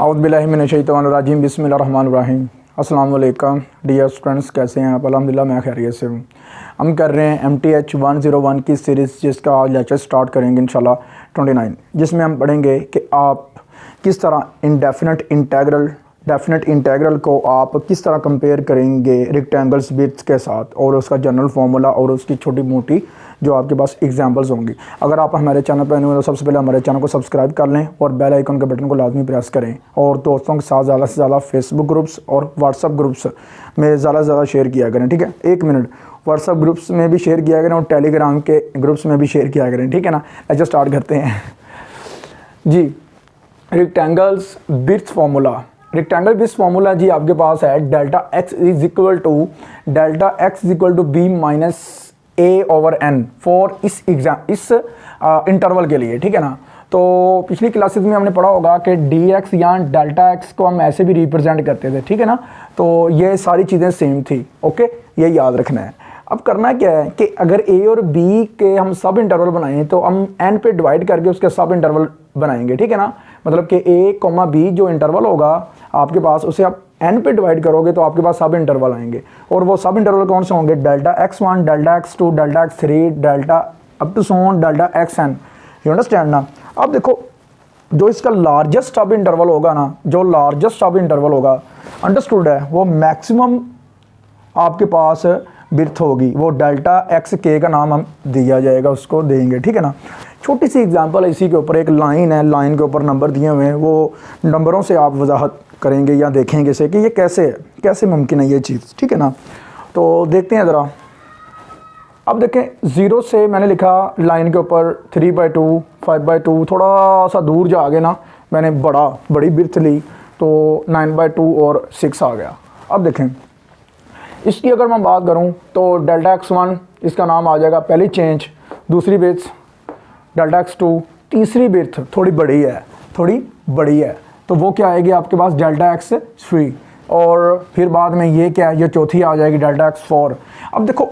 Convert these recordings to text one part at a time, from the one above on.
औज़ुबिल्लाहिमिनश्शैतानिर्रजीम बिस्मिल्लाहिर्रहमानिर्रहीम। अस्सलाम वालेकुम डियर स्टूडेंट्स, कैसे हैं आप? अल्हम्दुलिल्लाह मैं खैरियत से हूँ। हम कर रहे हैं MTH 101 की सीरीज़, जिसका आज लेक्चर स्टार्ट करेंगे इंशाल्लाह 29, जिसमें हम पढ़ेंगे कि आप किस तरह डेफिनेट इंटेग्रल को आप किस तरह कंपेयर करेंगे रेक्टेंगल्स विड्थ के साथ, और उसका जनरल फार्मूला और उसकी छोटी मोटी जो आपके पास एग्जांपल्स होंगी। अगर आप हमारे चैनल पर नए हो तो सबसे पहले हमारे चैनल को सब्सक्राइब कर लें और बेल आइकन के बटन को लाजमी प्रेस करें, और दोस्तों के साथ ज़्यादा से ज़्यादा फेसबुक ग्रुप्स और व्हाट्सअप ग्रुप्स में ज़्यादा से ज़्यादा शेयर किया करें। ठीक है, 1 मिनट, व्हाट्सअप ग्रुप्स में भी शेयर किया करें और टेलीग्राम के ग्रुप्स में भी शेयर किया करें। ठीक है ना, अच्छा स्टार्ट करते हैं जी। Rectangles width formula, rectangle width formula जी आपके पास है delta x is equal to b minus a over n for इस इंटरवल के लिए। ठीक है ना, तो पिछली क्लासेस में हमने पढ़ा होगा कि डी एक्स या डेल्टा एक्स को हम ऐसे भी रिप्रेजेंट करते थे। ठीक है ना, तो ये सारी चीज़ें सेम थी। ओके, ये याद रखना है। अब करना क्या है कि अगर ए और बी के हम सब इंटरवल बनाएं तो हम एन पे डिवाइड करके उसके सब इंटरवल बनाएंगे। ठीक है ना, मतलब कि ए कॉमा बी जो इंटरवल होगा आपके पास, उसे आप एन पे डिवाइड करोगे तो आपके पास सब इंटरवल आएंगे। और वो सब इंटरवल कौन से होंगे? Delta x1, delta x2, delta x3, delta up to so on delta xn। You understand ना? अब देखो, जो इसका लार्जेस्ट सब इंटरवल होगा ना, जो लार्जेस्ट सब इंटरवल होगा, अंडरस्टूड है, वो मैक्सिमम आपके पास विड्थ होगी, वो डेल्टा एक्स के का नाम हम दिया जाएगा, उसको देंगे। ठीक है ना, छोटी सी एग्जांपल है, इसी के ऊपर एक लाइन है, लाइन के ऊपर नंबर दिए हुए हैं, वो नंबरों से आप वजाहत करेंगे या देखेंगे से कि ये कैसे मुमकिन है ये चीज़। ठीक है ना, तो देखते हैं ज़रा। अब देखें, 0 से मैंने लिखा लाइन के ऊपर 3/2, 5/2, थोड़ा सा दूर जा आगे ना मैंने बड़ी विड्थ ली तो 9/2 और 6 आ गया। अब देखें, इसकी अगर मैं बात करूं तो डेल्टा x1 इसका नाम आ जाएगा पहली चेंज, दूसरी विड्थ डेल्टा x2, तीसरी विड्थ थोड़ी बड़ी है तो वो क्या आएगी आपके पास? डेल्टा x3, और फिर बाद में ये क्या है, ये चौथी आ जाएगी डेल्टा x4। अब देखो,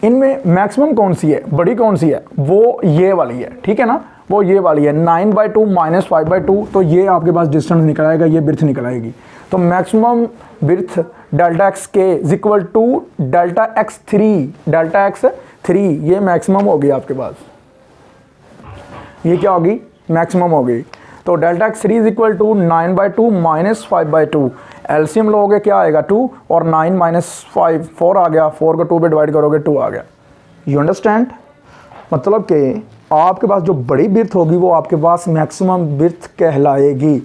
इनमें मैक्सिमम कौन सी है, बड़ी कौन सी है? वो ये वाली है। ठीक है ना, वो ये वाली है 9/2 माइनस 5/2, तो ये आपके पास डिस्टेंस निकल आएगा, ये विड्थ निकल आएगी। तो मैक्सिमम विड्थ डेल्टा एक्स के is equal to delta x3, ये मैक्सिमम होगी आपके पास, ये क्या होगी? मैक्सिमम होगी। तो delta x3 is equal to 9/2 minus 5/2, LCM लोगे क्या आएगा? 2, और 9 माइनस 5 4 आ गया, 4 को 2 पे डिवाइड करोगे 2 आ गया। You understand? मतलब कि आपके पास जो बड़ी विड्थ होगी वो आपके पास मैक्सिमम विड्थ कहलाएगी।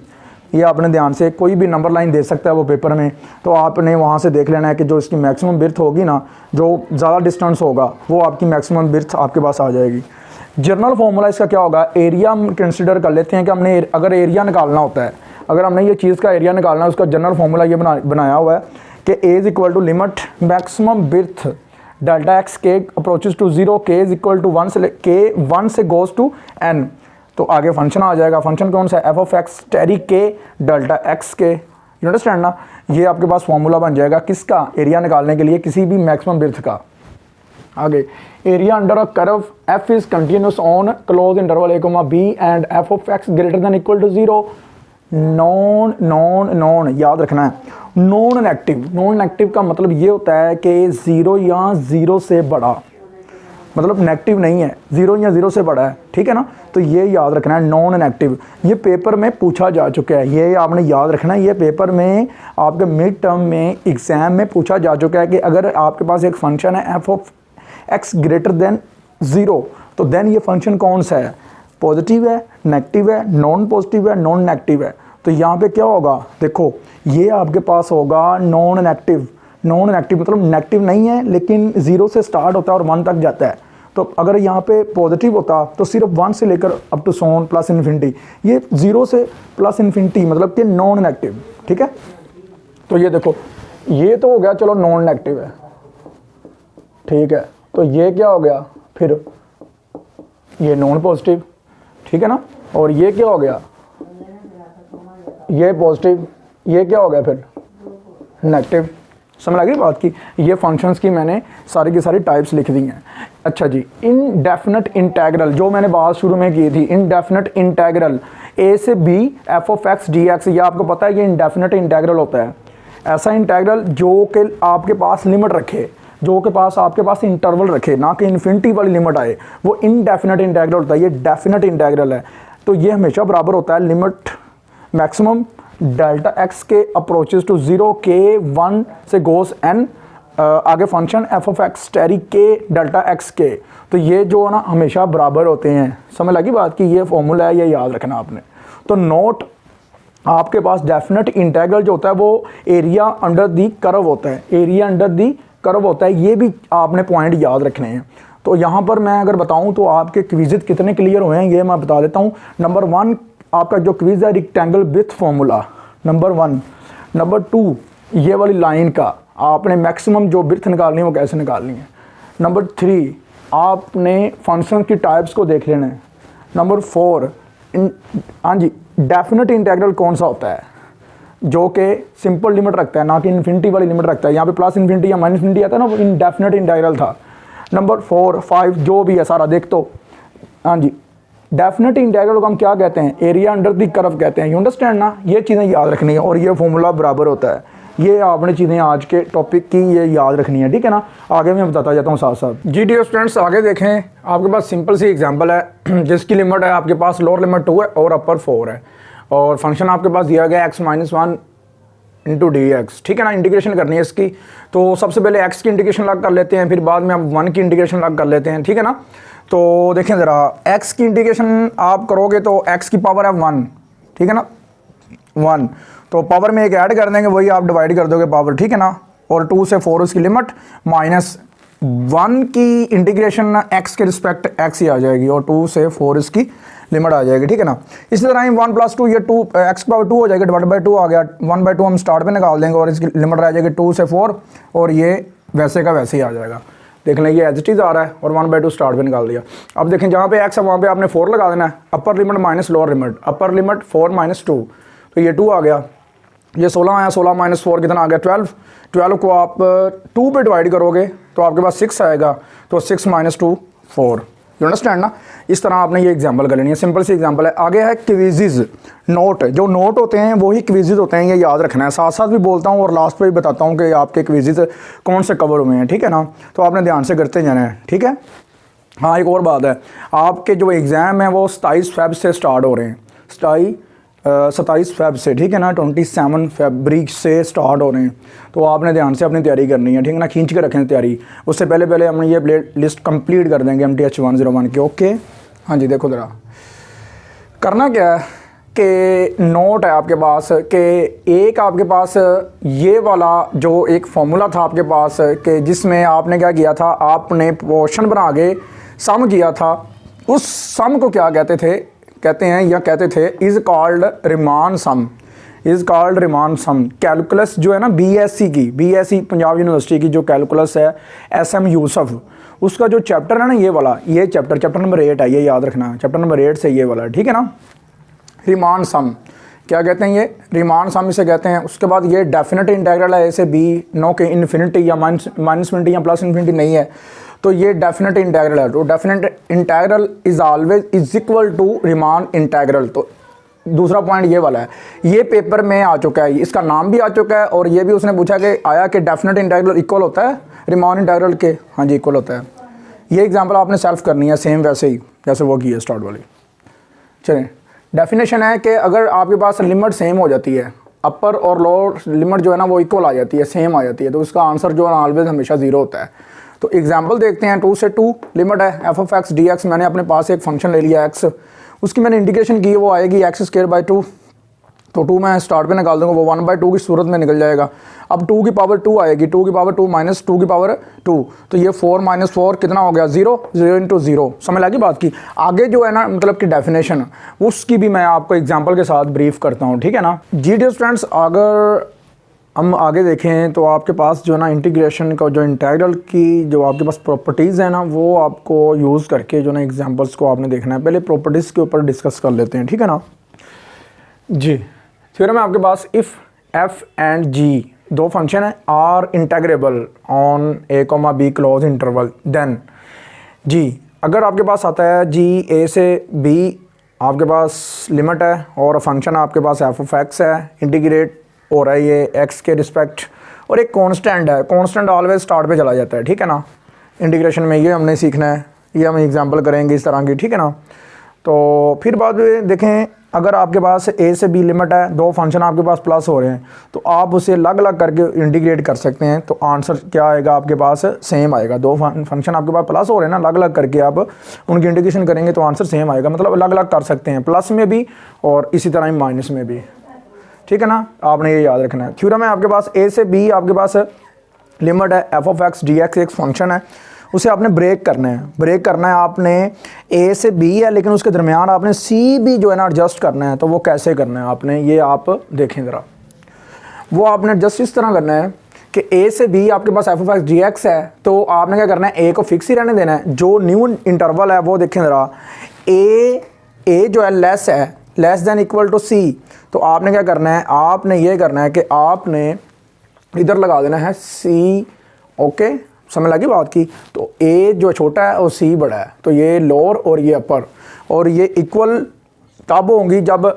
ये आपने ध्यान से, कोई भी नंबर लाइन दे सकता है वो पेपर में, तो आपने वहाँ से देख लेना है कि जो इसकी मैक्सिमम विड्थ होगी ना, जो ज़्यादा डिस्टेंस होगा वो आपकी मैक्सिमम विड्थ आपके पास आ जाएगी। जनरल फार्मूला इसका क्या होगा? एरिया हम कंसिडर कर लेते हैं कि हमने अगर एरिया निकालना होता है, अगर हमने ये चीज़ का एरिया निकालना है, उसका जनरल फार्मूला ये बनाया हुआ है कि a is equal to limit maximum width delta x के अप्रोचेस टू 0, के इज इक्वल टू 1 से गोज टू एन, तो आगे फंक्शन आ जाएगा। फंक्शन कौन सा है? एफ ऑफ एक्स टेरी के डेल्टा एक्स के। यू अंडरस्टैंड ना? ये आपके पास फार्मूला बन जाएगा किसका? एरिया निकालने के लिए किसी भी मैक्सिमम विड्थ का। आगे, area under a curve f is continuous on close interval a, b and f of x greater than equal to 0। Non याद रखना है, नॉन नेगेटिव का मतलब ये होता है कि 0 या 0 से बड़ा, मतलब नेगेटिव नहीं है, 0 या 0 से बड़ा है। ठीक है ना, तो ये याद रखना है, नॉन नेगेटिव। ये पेपर में पूछा जा चुका है, ये आपने याद रखना है। ये पेपर में आपके मिड टर्म में एग्जाम में पूछा जा चुका है कि अगर आपके पास एक फंक्शन है f of x greater then 0, तो देन ये फंक्शन कौन सा है? पॉजिटिव है, नेगेटिव है, नॉन पॉजिटिव है, नॉन नेगेटिव है। तो यहाँ पे क्या होगा? देखो, ये आपके पास होगा नॉन नेगेटिव मतलब नेगेटिव नहीं है लेकिन 0 से स्टार्ट होता है और 1 तक जाता है। तो अगर यहाँ पे पॉजिटिव होता तो सिर्फ 1 से लेकर up to so on plus infinity, ये 0 से प्लस इन्फिनिटी मतलब कि नॉन नेगेटिव। ठीक है, तो ये देखो, ये तो हो गया, चलो नॉन नेगेटिव है। ठीक है, तो ये क्या हो गया फिर? ये नॉन पॉजिटिव। ठीक है ना, और ये क्या हो गया? ये पॉजिटिव। ये क्या हो गया फिर? नेगेटिव। समझ लगी बात की। ये फंक्शंस की मैंने सारी की सारी टाइप्स लिख दी हैं। अच्छा जी, इनडेफिनेट इंटेग्रल जो मैंने बात शुरू में की थी, इनडेफिनेट इंटेग्रल ए से b f of x d x, ये आपको पता है ये इनडेफिनेट इंटेग्रल होता है। ऐसा इंटेग्रल जो कि आपके पास लिमिट रखे, जो के पास आपके पास इंटरवल रखे, ना कि इन्फिनिटी वाली लिमिट आए, वो इनडेफिनेट इंटेग्रल होता है। ये डेफिनेट इंटेग्रल है, तो ये हमेशा बराबर होता है लिमिट मैक्सिमम डेल्टा एक्स के अप्रोचेस टू 0 के 1 से गोस एन, आगे फंक्शन एफ ऑफ एक्स टेरी के डेल्टा एक्स के, तो ये जो है ना हमेशा बराबर होते हैं। समझ लगी बात की, ये फॉर्मूला है, ये याद रखना आपने। तो नोट आपके पास डेफिनेट इंटेग्रल जो होता है वो एरिया अंडर दी कर्व होता है, एरिया अंडर दी कर्व होता है, ये भी आपने पॉइंट याद रखने हैं। तो यहाँ पर मैं अगर बताऊँ तो आपके क्विज़ कितने क्लियर हुए हैं ये मैं बता देता हूँ। नंबर 1 आपका जो क्विज़ है rectangle with formula, number 1। Number 2 ये वाली लाइन का आपने मैक्सिमम जो विड्थ निकालनी है वो कैसे निकालनी है। नंबर 3 आपने फंक्शन की टाइप्स को देख लेना है। नंबर 4 हाँ जी, डेफिनेट इंटेग्रल कौन सा होता है जो कि सिंपल लिमिट रखता है, ना कि इन्फिनिटी वाली लिमिट रखता है। यहाँ पे प्लस इन्फिनिटी या माइनस इन्फिनिटी आता है ना, वो इनडेफिनेट इंटेग्रल था। नंबर 4 5 जो भी है सारा देख, तो हाँ जी डेफिनेट इंटेग्रल को हम क्या कहते हैं, एरिया अंडर दी कर्व कहते हैं। यू अंडरस्टैंड ना, ये चीज़ें याद रखनी है और ये फॉर्मूला बराबर होता है। ये आपने चीज़ें आज के टॉपिक की ये याद रखनी है, ठीक है ना। आगे मैं बताता जाता हूँ साथ साथ। जी डियर स्टूडेंट्स, आगे देखें, आपके पास सिंपल सी एग्जांपल है जिसकी लिमिट है आपके पास लोअर लिमिट 2 है और अपर 4 है, और फंक्शन आपके पास दिया गया x - 1 इंटू डी एक्स, ठीक है ना। इंटीग्रेशन करनी है इसकी, तो सबसे पहले x की इंटीग्रेशन लग कर लेते हैं, फिर बाद में आप 1 की इंटीग्रेशन लग कर लेते हैं, ठीक है ना। तो देखें ज़रा, x की इंटीग्रेशन आप करोगे तो x की पावर है 1, ठीक है ना, 1, तो पावर में एक ऐड कर देंगे, वही आप डिवाइड कर दोगे पावर, ठीक है ना। और 2 से 4 उसकी लिमिट, -1 की इंटीग्रेशन x के रिस्पेक्ट x ही आ जाएगी और 2 से 4 इसकी लिमिट आ जाएगी, ठीक है ना। इसी तरह ही 1 + 2 ये 2 x पावर 2 हो जाएगा, /2 आ गया, 1/2 हम स्टार्ट पे निकाल देंगे और इसकी लिमिट रह जाएगी 2 से 4, और ये वैसे का वैसे ही आ जाएगा। देख लें ये एज इट इज़ आ रहा है और 1/2 स्टार्ट पे निकाल दिया। अब देखें जहाँ पे x है वहाँ पे आपने 4 लगा देना है, upper limit minus lower limit, upper limit 4 - 2, तो ये 2 आ गया, ये 16 आया, 16 - 4 कितना आ गया 12, 12 को आप 2 पे डिवाइड करोगे तो आपके पास 6 आएगा, तो 6 - 2 4। यू अंडरस्टैंड ना। इस तरह आपने ये एग्जांपल कर लेनी है, सिंपल सी एग्जांपल है। आगे है क्विज़ नोट, जो नोट होते हैं वही क्विज़ होते हैं, ये याद रखना है। साथ साथ भी बोलता हूँ और लास्ट पे भी बताता हूँ कि आपके क्विज़ कौन से कवर हुए हैं, ठीक है ना। तो आपने ध्यान से करते जाना है, ठीक है। हाँ एक और बात है, आपके जो एग्ज़ाम है वो 27 फ़रवरी से स्टार्ट हो रहे हैं, 27 फ़रवरी से, ठीक है ना, 27 फरवरी से स्टार्ट हो रहे हैं। तो आपने ध्यान से अपनी तैयारी करनी है, ठीक है ना, खींच के रखें तैयारी। उससे पहले हम ये प्ले लिस्ट कंप्लीट कर देंगे MTH 101 की, ओके। हाँ जी देखो ज़रा, करना क्या है कि नोट है आपके पास कि एक आपके पास ये वाला जो एक फॉर्मूला था आपके पास कि जिसमें आपने क्या किया था, आपने पोर्शन बना के सम किया था, उस सम को क्या कहते थे is called Riemann sum, is called Riemann sum. Calculus जो है ना BSc पंजाब यूनिवर्सिटी की जो कैलकुलस है SM यूसुफ, उसका जो चैप्टर है ना ये वाला, ये चैप्टर नंबर 8 है, ये याद रखना है, चैप्टर नंबर 8 से ये वाला, ठीक है ना। रिमान सम क्या कहते हैं, ये रिमान सम इसे कहते हैं। उसके बाद ये डेफिनेट इंटेग्रल है, ऐसे बी नो के इन्फिनिटी या माइनस इन्फिनिटी या प्लस इन्फिनिटी नहीं है, तो ये डेफिनेट इंटेग्रल है। तो definite integral is always is equal to Riemann integral. तो दूसरा पॉइंट ये वाला है, ये पेपर में आ चुका है, इसका नाम भी आ चुका है, और ये भी उसने पूछा कि आया कि डेफिनेट इंटेग्रल इक्वल होता है रिमान इंटेग्रल के, हाँ जी इक्वल होता है। ये एग्जांपल आपने सेल्फ करनी है सेम वैसे ही जैसे वो की है स्टार्ट वाली। चलिए डेफिनेशन है कि अगर आपके पास लिमिट सेम हो जाती है, अपर और लोअर लिमिट जो है ना वो इक्वल आ जाती है, सेम आ जाती है, तो उसका आंसर जो है ऑलवेज हमेशा 0 होता है। तो एग्जाम्पल देखते हैं, 2 से 2 लिमिट है f of x d x, मैंने अपने पास एक फंक्शन ले लिया एक्स, उसकी मैंने इंटीग्रेशन की, वो आएगी x²/2, तो 2 मैं स्टार्ट पे निकाल दूंगा, वो 1/2 की सूरत में निकल जाएगा। अब 2 की पावर 2 आएगी, 2 की पावर 2 माइनस 2 की पावर 2, तो ये 4 - 4 कितना हो गया 0, 0 × 0। समझ लगी बात की। आगे जो है ना मतलब कि डेफिनेशन, उसकी भी मैं आपको एग्जाम्पल के साथ ब्रीफ करता हूँ, ठीक है ना। जी डियर स्टूडेंट्स, अगर हम आगे देखें तो आपके पास जो है ना इंटीग्रेशन का जो इंटेग्रल की जो आपके पास प्रॉपर्टीज़ है ना, वो आपको यूज़ करके जो ना एग्जांपल्स को आपने देखना है। पहले प्रॉपर्टीज़ के ऊपर डिस्कस कर लेते हैं, ठीक है ना जी। थ्योरम है आपके पास, इफ़ f and g दो फंक्शन है are integrable on a comma b close interval, then जी अगर आपके पास आता है जी ए से बी आपके पास लिमिट है और फंक्शन आपके पास एफ ऑफ एक्स है, इंटीग्रेट हो रहा है ये एक्स के रिस्पेक्ट, और एक कांस्टेंट है, कांस्टेंट ऑलवेज स्टार्ट पे चला जाता है, ठीक है ना। इंटीग्रेशन में ये हमने सीखना है, ये हम एग्जांपल करेंगे इस तरह की, ठीक है ना। तो फिर बाद में देखें अगर आपके पास ए से बी लिमिट है, दो फंक्शन आपके पास प्लस हो रहे हैं तो आप उसे अलग अलग करके इंटीग्रेट कर सकते हैं, तो आंसर क्या आएगा आपके पास, सेम आएगा। दो फंक्शन आपके पास प्लस हो रहे हैं ना, अलग अलग करके आप उनकी इंटीग्रेशन करेंगे तो आंसर सेम आएगा, मतलब अलग अलग कर सकते हैं, प्लस में भी और इसी तरह ही माइनस में भी, ठीक है ना। आपने ये याद रखना है। थ्योरम है आपके पास ए से बी आपके पास लिमिट है f of x d x, एक फंक्शन है, उसे आपने ब्रेक करना है। ब्रेक करना है आपने, ए से बी है लेकिन उसके दरमियान आपने सी भी जो है ना एडजस्ट करना है, तो वो कैसे करना है आपने, ये आप देखें ज़रा। वो आपने एडजस्ट इस तरह करना है कि ए से बी आपके पास f of x d x है, तो आपने क्या करना है, ए को फिक्स ही रहने देना है। जो न्यू इंटरवल है वो देखें ज़रा, ए जो है लेस देन इक्वल टू सी, तो आपने क्या करना है, आपने ये करना है कि आपने इधर लगा देना है सी, ओके समझ लगी बात की। तो ए जो छोटा है और सी बड़ा है, तो ये लोअर और ये अपर, और ये इक्वल तब होंगी जब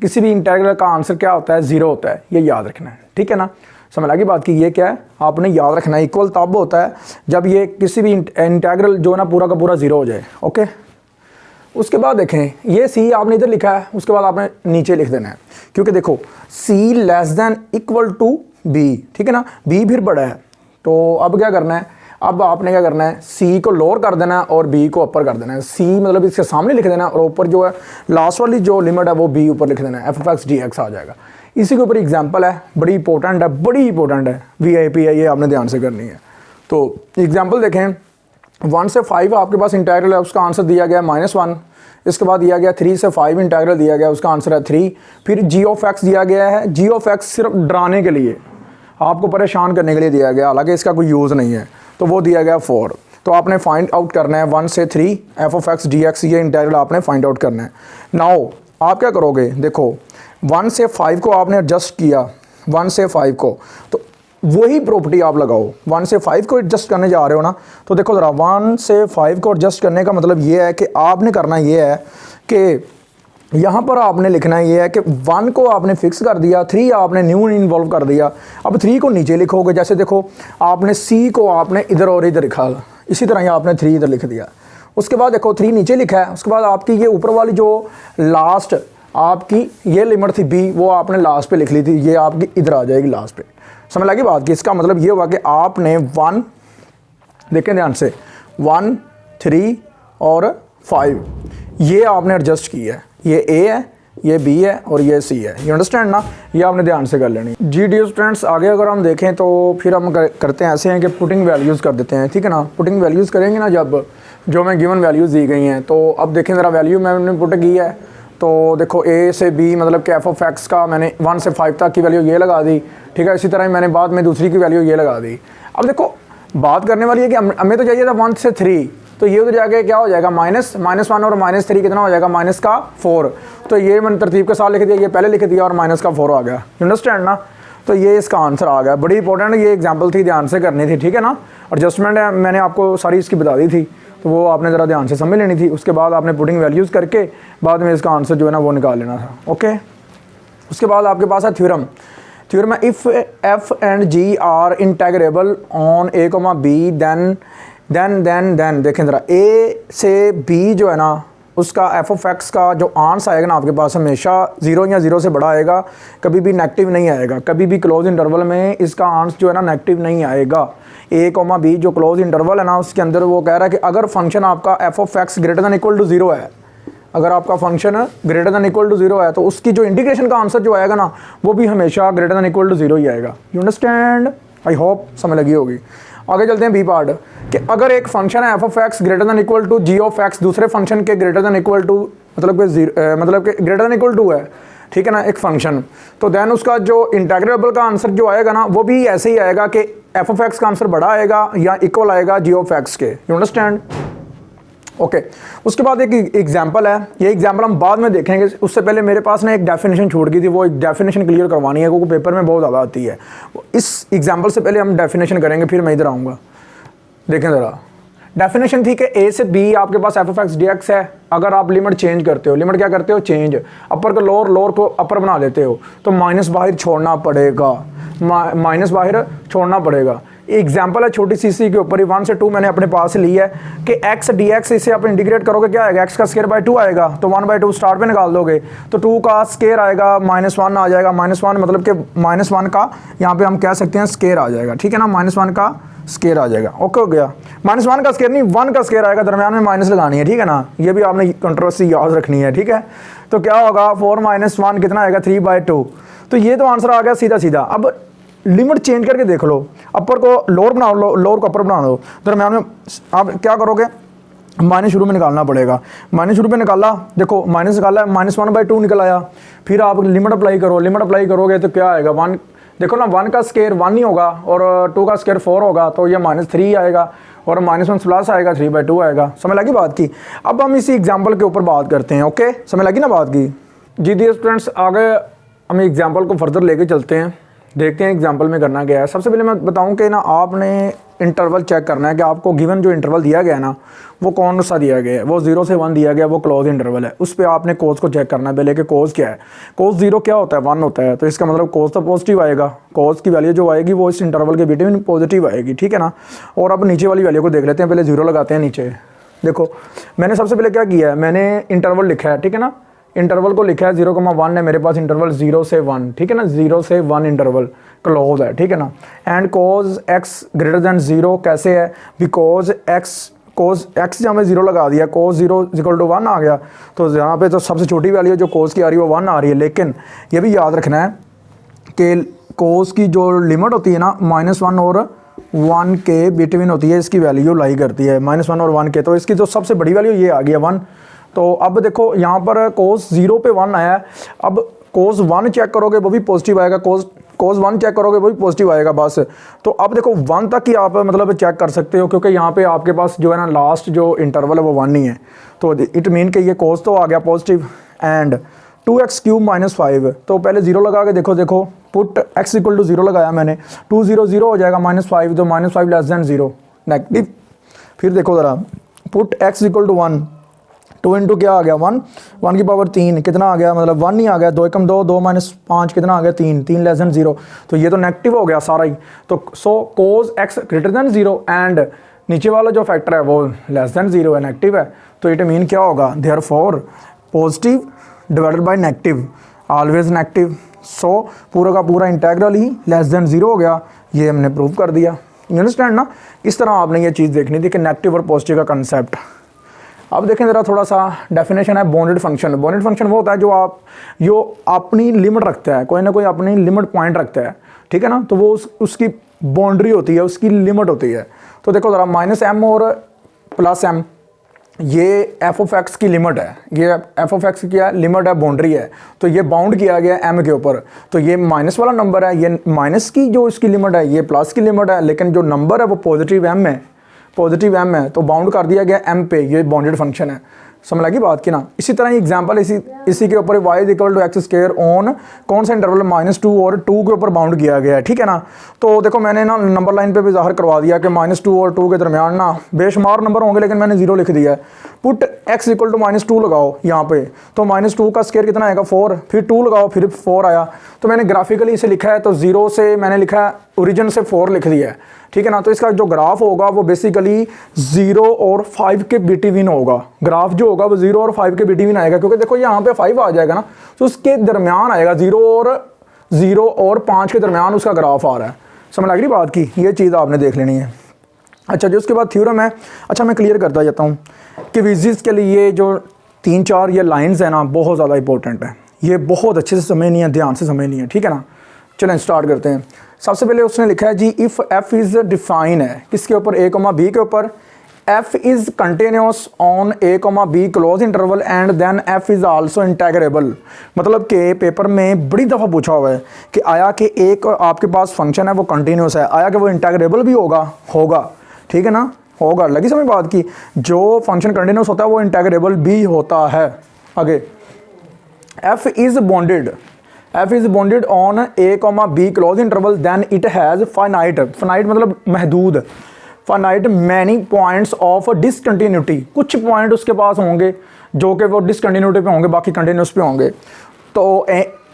किसी भी इंटीग्रल का आंसर क्या होता है, ज़ीरो होता है, ये याद रखना है, ठीक है ना। समझ लगी बात की, ये क्या है आपने याद रखना है, इक्वल तब होता है जब ये किसी भी इंटीग्रल जो है ना पूरा का पूरा ज़ीरो हो जाए, ओके। उसके बाद देखें ये सी आपने इधर लिखा है, उसके बाद आपने नीचे लिख देना है, क्योंकि देखो c less than equal to b, ठीक है ना, बी फिर बड़ा है। तो अब क्या करना है, अब आपने क्या करना है, सी को लोअर कर देना है और बी को अपर कर देना है। सी मतलब इसके सामने लिख देना है और ऊपर जो है लास्ट वाली जो लिमिट है वो बी ऊपर लिख देना है, f of x d x आ जाएगा। इसी के ऊपर एग्जांपल है, बड़ी इंपॉर्टेंट है, बड़ी इंपॉर्टेंट है, वीआईपी है, ये आपने ध्यान से करनी है। तो एग्जाम्पल देखें, 1 से 5 आपके पास इंटीग्रल है, उसका आंसर दिया गया -1। इसके बाद दिया गया 3 से 5 इंटीग्रल दिया गया, उसका आंसर है 3। फिर जी ऑफ एक्स दिया गया है, जी ऑफ एक्स सिर्फ डराने के लिए, आपको परेशान करने के लिए दिया गया, हालांकि इसका कोई यूज़ नहीं है, तो वो दिया गया 4। तो आपने फाइंड आउट करना है 1 से 3 F of x d x, ये इंटीग्रल आपने फाइंड आउट करना है। नाउ आप क्या करोगे, देखो 1 से 5 को आपने एडजस्ट किया, 1 से 5 को, तो वही प्रॉपर्टी आप लगाओ। 1 से 5 को एडजस्ट करने जा रहे हो ना, तो देखो ज़रा 1 से 5 को एडजस्ट करने का मतलब ये है कि आपने करना ये है कि यहाँ पर आपने लिखना ये है कि 1 को आपने फिक्स कर दिया, 3 आपने न्यू इन्वॉल्व कर दिया। अब 3 को नीचे लिखोगे, जैसे देखो आपने C को आपने इधर और इधर लिखा, इसी तरह ही आपने 3 इधर लिख दिया। उसके बाद देखो 3 नीचे लिखा है, उसके बाद आपकी ये ऊपर वाली जो लास्ट आपकी ये लिमिट थी B, वो आपने लास्ट पे लिख ली थी, ये आपकी इधर आ जाएगी लास्ट पे। समझ लगी बात की, इसका मतलब ये हुआ कि आपने 1 देखें ध्यान से, 1, 3 और 5 ये आपने एडजस्ट किया है, ये A है, ये B है और ये C है, यू अंडरस्टैंड ना, ये आपने ध्यान से कर लेनी। जी डियर स्टूडेंट्स, आगे अगर हम देखें तो फिर हम करते हैं ऐसे हैं कि पुटिंग वैल्यूज़ कर देते हैं, ठीक है ना। पुटिंग वैल्यूज़ करेंगे ना जब, जो मैं गिवन वैल्यूज़ दी गई हैं, तो अब देखें ज़रा वैल्यू मैंने पुट की है, तो देखो A से B मतलब कि एफ ऑफ एक्स का मैंने 1 से 5 तक की वैल्यू ये लगा दी, ठीक है। इसी तरह मैंने बाद में दूसरी की वैल्यू ये लगा दी। अब देखो बात करने वाली है कि हमें तो चाहिए था 1 से 3, तो ये उधर जाके क्या हो जाएगा, -1 और -3 कितना हो जाएगा, -4। तो ये मैंने तरतीब के साथ लिख दिया, ये पहले लिख दिया और -4 आ गया, यू अंडरस्टैंड ना। तो ये इसका आंसर आ गया। बड़ी इंपॉर्टेंट ये एग्जांपल थी, ध्यान से करनी थी, ठीक है ना। एडजस्टमेंट मैंने आपको सारी इसकी बता दी थी, तो वो आपने ज़रा ध्यान से समझ लेनी थी। उसके बाद आपने पुटिंग वैल्यूज़ करके बाद में इसका आंसर जो है ना वो निकाल लेना था, ओके। उसके बाद आपके पास है थ्योरम। थ्योरम है if f and g are integrable on a comma b then देखें ज़रा ए से बी जो है ना उसका एफ ऑफ एक्स का जो आंसर आएगा ना आपके पास हमेशा 0 या 0 से बड़ा आएगा, कभी भी नेगेटिव नहीं आएगा। कभी भी क्लोज इंटरवल में इसका आंसर जो है ना नेगेटिव नहीं आएगा। ए कॉमा बी जो क्लोज इंटरवल है ना उसके अंदर वो कह रहा है कि अगर फंक्शन आपका f of x greater than equal to 0 है, अगर आपका function greater than equal to 0 है तो उसकी जो इंटीग्रेशन का आंसर जो आएगा ना वो भी हमेशा ग्रेटर दैन इक्वल टू 0 ही आएगा। यू अंडरस्टैंड, आई होप समझ लगी होगी। आगे चलते हैं बी पार्ट कि अगर एक फंक्शन है f of x greater than equal to g of x दूसरे फंक्शन के ग्रेटर दैन इक्वल टू मतलब कि ग्रेटर दैन इक्वल टू है, ठीक है ना, एक फंक्शन, तो देन उसका जो इंटीग्रेबल का आंसर जो आएगा ना वो भी ऐसे ही आएगा कि एफ ऑफ एक्स का आंसर बड़ा आएगा या इक्वल आएगा जी ऑफ एक्स के। You understand. ओके उसके बाद एक एग्जांपल है, ये एग्जांपल हम बाद में देखेंगे, उससे पहले मेरे पास ना एक डेफिनेशन छूट गई थी, वो एक डेफिनेशन क्लियर करवानी है क्योंकि पेपर में बहुत ज़्यादा आती है। इस एग्जांपल से पहले हम डेफिनेशन करेंगे, फिर मैं इधर आऊँगा। देखें ज़रा, डेफिनेशन थी कि ए से बी आपके पास f of x d x है। अगर आप लिमिट चेंज करते हो, लिमिट क्या करते हो, चेंज, अपर को लोअर, लोअर को अपर बना देते हो, तो माइनस बाहर छोड़ना पड़ेगा, माइनस बाहर छोड़ना पड़ेगा। एग्जाम्पल है छोटी सी सी के ऊपर ही, 1 से 2 मैंने अपने पास ली है कि एक्स डी एक्स, इसे आप इंटीग्रेट करोगे क्या आएगा, एक्स का स्केयर बाय 2 आएगा, तो 1/2 स्टार्ट पे निकाल दोगे, तो 2 का स्केयर आएगा -1 आ जाएगा, -1 मतलब कि -1 का यहाँ पे हम कह सकते हैं स्केयर आ जाएगा, ठीक है ना, -1 का स्केयर आ जाएगा। ओके हो गया, -1 का स्केयर नहीं, 1 का स्केयर आएगा, दरम्यान में माइनस लगानी है, ठीक है ना, ये भी आपने कंट्रोवर्सी याद रखनी है, ठीक है। तो क्या होगा, 4 - 1 कितना आएगा, 3/2। तो ये तो आंसर आ गया सीधा सीधा। अब लिमिट चेंज करके देख लो, अपर को लोअर बना लो, लोअर को अपर बना लो, दरम्यान में आप क्या करोगे, माइनस शुरू में निकालना पड़ेगा, माइनस शुरू में निकाला, देखो माइनस निकाला है, -1/2 निकल आया, फिर आप लिमिट अप्लाई करो, लिमिट अप्लाई करोगे तो क्या आएगा, 1, देखो ना 1 का स्केयर 1 ही होगा और 2 का स्केयर 4 होगा, तो ये -3 आएगा और -1 प्लस आएगा, 3/2 आएगा। समझ लगी बात की। अब हम इसी एग्जाम्पल के ऊपर बात करते हैं। ओके समझ लगी ना बात की जी। डियर स्टूडेंट्स, आगे हम एग्जाम्पल को फर्दर लेके चलते हैं, देखते हैं एग्जाम्पल में करना क्या है। सबसे पहले मैं बताऊं कि ना आपने इंटरवल चेक करना है कि आपको गिवन जो इंटरवल दिया गया है ना, वो कौन सा दिया गया है, वो 0 से 1 दिया गया, वो क्लोज इंटरवल है। उस पर आपने कोस को चेक करना है पहले कि कोस क्या है। कोस 0 क्या होता है, 1 होता है, तो इसका मतलब कोस तो पॉजिटिव आएगा, कोस की वैल्यू जो आएगी वो इस इंटरवल के बिटवीन पॉजिटिव आएगी, ठीक है ना। और अब नीचे वाली वैल्यू को देख लेते हैं, पहले 0 लगाते हैं नीचे। देखो मैंने सबसे पहले क्या किया है, मैंने इंटरवल लिखा है, ठीक है ना, इंटरवल को लिखा है 0,1 है मेरे पास इंटरवल 0 से 1, ठीक है ना, 0 से 1 इंटरवल क्लोज है, ठीक है ना। And cos x greater than 0 कैसे है, बिकॉज कोज एक्स जहाँ पे 0 लगा दिया, कोज 0 = 1 आ गया, तो यहाँ पे तो सबसे छोटी वैल्यू जो कोज की आ रही है वो 1 आ रही है। लेकिन ये भी याद रखना है कि कोज की जो लिमिट होती है ना, -1 और 1 के बिटवीन होती है, इसकी वैल्यू लाई करती है -1 और 1 के, तो इसकी जो सबसे बड़ी वैल्यू ये आ गई है 1। तो अब देखो यहाँ पर कोस 0 पे 1 आया है, अब कोस 1 चेक करोगे वो भी पॉजिटिव आएगा, कोस 1 चेक करोगे वो भी पॉजिटिव आएगा बस। तो अब देखो 1 तक ही आप मतलब चेक कर सकते हो, क्योंकि यहाँ पे आपके पास जो है ना लास्ट जो इंटरवल है वो 1 ही है, तो इट मीन कि ये कोस तो आ गया पॉजिटिव। एंड 2x³ - 5, तो पहले 0 लगा के देखो पुट x = 0 लगाया मैंने, 2 0 0 हो जाएगा, -5, तो -5 < 0 नेगेटिव। फिर देखो ज़रा, पुट x = 1, 2 × क्या आ गया 1, 1 की पावर 3 कितना आ गया, मतलब 1 ही आ गया, 2 × 2 2 - 5 कितना आ गया 3, 3 < 0, तो ये तो नेगेटिव हो गया सारा ही। तो सो कोस x > 0 एंड नीचे वाला जो फैक्टर है वो <0 है, नेगेटिव है, तो इट मीन क्या होगा, therefore positive divided by negative always negative. So पूरा का पूरा इंटेग्रल ही <0 हो गया, ये हमने प्रूव कर दिया। यू अंडरस्टैंड ना, इस तरह आपने ये चीज़ देखनी थी कि नेगेटिव और पॉजिटिव का कंसेप्ट। अब देखें ज़रा थोड़ा सा डेफिनेशन है बाउंडेड फंक्शन। बाउंडेड फंक्शन वो होता है जो अपनी लिमिट रखता है, कोई ना कोई अपनी लिमिट पॉइंट रखता है, ठीक है ना, तो वो उसकी बाउंड्री होती है, उसकी लिमिट होती है। तो देखो ज़रा -m और +m, ये एफ ऑफ एक्स की लिमिट है, ये एफ ऑफ एक्स की क्या लिमिट है, बाउंड्री है, तो ये बाउंड किया गया है m के ऊपर, तो ये माइनस वाला नंबर है, ये माइनस की जो इसकी लिमिट है, ये प्लस की लिमिट है, लेकिन जो नंबर है वो पॉजिटिव m है, पॉजिटिव m है, तो बाउंड कर दिया गया m पे, ये बाउंडेड फंक्शन है। समझ लगी बात की ना। इसी तरह एग्जांपल इसी के ऊपर y = x² ऑन कौन सा इंटरवल -2 और 2 के ऊपर बाउंड किया गया है, ठीक है ना। तो देखो मैंने ना नंबर लाइन पे भी ज़ाहिर करवा दिया कि -2 और 2 के दरमियान ना बेशुमार नंबर होंगे, लेकिन मैंने 0 लिख दिया है। पुट x = -2 लगाओ यहाँ पे, तो -2 का स्केयर कितना आएगा 4, फिर 2 लगाओ फिर 4 आया, तो मैंने ग्राफिकली इसे लिखा है, तो 0 से मैंने लिखा है ओरिजिन से 4 लिख दिया है, ठीक है ना। तो इसका जो ग्राफ होगा वो बेसिकली 0 और 5 के बिटवीन होगा, ग्राफ जो होगा वो 0 और 5 के बिटवीन आएगा, क्योंकि देखो यहाँ पे 5 आ जाएगा ना, तो उसके दरमियान आएगा, 0 और 5 के दरमियान उसका ग्राफ आ रहा है। समझ लग रही बात की, ये चीज़ आपने देख लेनी है। अच्छा जो उसके बाद थ्योरम है, अच्छा मैं क्लियर करता जाता हूँ कि विजिट्स के लिए जो 3-4 ये लाइन्स है ना बहुत ज़्यादा इंपॉर्टेंट है, ये बहुत अच्छे से समझनी है, ध्यान से समझनी है, ठीक है ना। चलें स्टार्ट करते हैं। सबसे पहले उसने लिखा है g if f is define है किसके ऊपर, a, b के ऊपर, f is continuous on a, b close interval and then f is also integrable. मतलब कि पेपर में बड़ी दफ़ा पूछा हुआ है कि आया कि एक आपके पास फंक्शन है वो कंटिन्यूस है, आया कि वो इंटेग्रेबल भी होगा, ठीक है ना, होगा, लगी समझ बात की। जो फंक्शन कंटिन्यूस होता है वो इंटेग्रेबल भी होता है। आगे f is bonded on a comma b close interval then it has finite मतलब महदूद, finite many points of discontinuity, कुछ पॉइंट उसके पास होंगे जो कि वो डिसकंटिन्यूटी पे होंगे, बाकी कंटिन्यूस पे होंगे। तो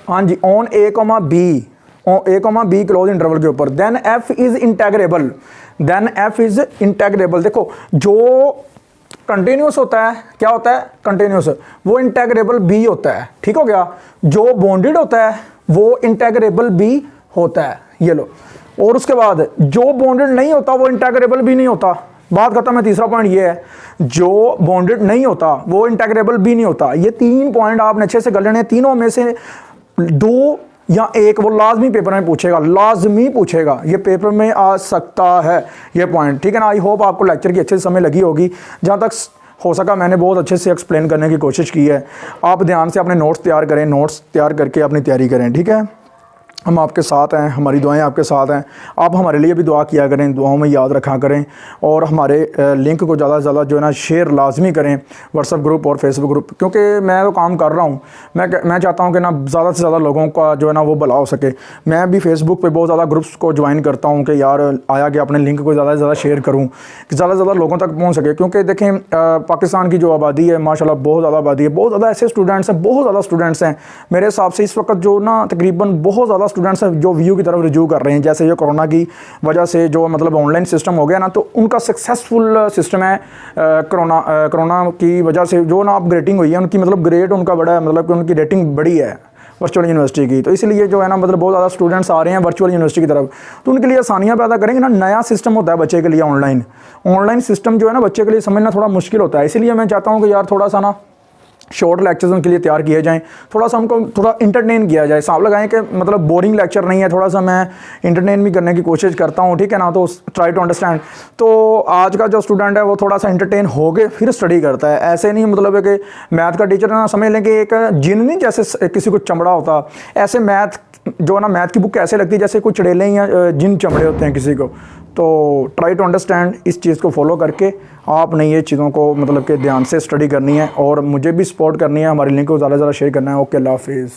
हाँ जी, on a comma b close interval के ऊपर देन f इज इंटेग्रेबल। देखो जो कंटिन्यूस होता है, क्या होता है कंटिन्यूस, वो इंटेग्रेबल भी होता है, ठीक हो गया। जो बॉन्डेड होता है वो इंटेग्रेबल भी होता है, ये लो। और उसके बाद जो बॉन्डेड नहीं होता वो इंटेग्रेबल भी नहीं होता, बात खत्म है। तीसरा पॉइंट ये है, जो बॉन्डेड नहीं होता वो इंटेग्रेबल भी नहीं होता। ये 3 पॉइंट आपने अच्छे से कर लेने, तीनों में से 2 या 1 वो लाजमी पेपर में पूछेगा, लाजमी पूछेगा, ये पेपर में आ सकता है ये पॉइंट, ठीक है ना। आई होप आपको लेक्चर की अच्छे से समझ लगी होगी। जहाँ तक हो सका मैंने बहुत अच्छे से एक्सप्लेन करने की कोशिश की है। आप ध्यान से अपने नोट्स तैयार करें, नोट्स तैयार करके अपनी तैयारी करें, ठीक है। हम आपके साथ हैं, हमारी दुआएं आपके साथ हैं। आप हमारे लिए भी दुआ किया करें, दुआओं में याद रखा करें, और हमारे लिंक को ज़्यादा से ज़्यादा जो है ना शेयर लाजमी करें, व्हाट्सएप ग्रुप और फेसबुक ग्रुप, क्योंकि मैं तो काम कर रहा हूँ, मैं चाहता हूँ कि ना ज़्यादा से ज़्यादा लोगों का जो है ना वो भला हो सके। मैं भी फेसबुक पे बहुत ज़्यादा ग्रुप्स को ज्वाइन करता हूँ कि यार आया कि अपने लिंक को ज़्यादा से ज़्यादा शेयर करूँ कि ज़्यादा से ज़्यादा लोगों तक पहुँच सके। क्योंकि देखें पाकिस्तान की जो आबादी है माशाल्लाह बहुत ज़्यादा आबादी है, बहुत ज़्यादा ऐसे स्टूडेंट्स हैं, बहुत ज़्यादा स्टूडेंट्स हैं मेरे हिसाब से इस वक्त जो ना तकरीबन बहुत ज़्यादा स्टूडेंट्स हैं जो व्यू की तरफ रिज्यू कर रहे हैं। जैसे जो कोरोना की वजह से जो मतलब ऑनलाइन सिस्टम हो गया ना, तो उनका सक्सेसफुल सिस्टम है। कोरोना की वजह से जो ना अपग्रेडिंग हुई है उनकी, मतलब ग्रेड उनका बड़ा है, मतलब कि उनकी रेटिंग बड़ी है वर्चुअल यूनिवर्सिटी की। तो इसलिए जो है ना मतलब बहुत ज़्यादा स्टूडेंट्स आ रहे हैं वर्चुअल यूनिवर्सिटी की तरफ। तो उनके लिए आसानियाँ पैदा करेंगे ना। नया सिस्टम होता है बच्चे के लिए, ऑनलाइन सिस्टम जो है ना बच्चे के लिए समझना थोड़ा मुश्किल होता है। इसलिए मैं चाहता हूँ कि यार थोड़ा सा ना शॉर्ट लेक्चर्स उनके लिए तैयार किए जाएं, थोड़ा सा हमको थोड़ा इंटरटेन किया जाए। साफ लगाएं कि मतलब बोरिंग लेक्चर नहीं है, थोड़ा सा मैं इंटरटेन भी करने की कोशिश करता हूं, ठीक है ना। तो ट्राई टू अंडरस्टैंड। तो आज का जो स्टूडेंट है वो थोड़ा सा इंटरटेन हो गए फिर स्टडी करता है। ऐसे नहीं मतलब है कि मैथ का टीचर ना समझ लें कि एक जिन नहीं जैसे किसी को चमड़ा होता, ऐसे मैथ जो ना मैथ की बुक ऐसे लगती है जैसे कुछ चड़ेले या जिन चमड़े होते हैं किसी को। तो ट्राई टू अंडरस्टैंड, इस चीज़ को फॉलो करके आपने ये चीज़ों को मतलब कि ध्यान से स्टडी करनी है और मुझे भी सपोर्ट करनी है। हमारी लिंक को ज़्यादा से ज़्यादा शेयर करना है। ओके, अल्लाह हाफिज़।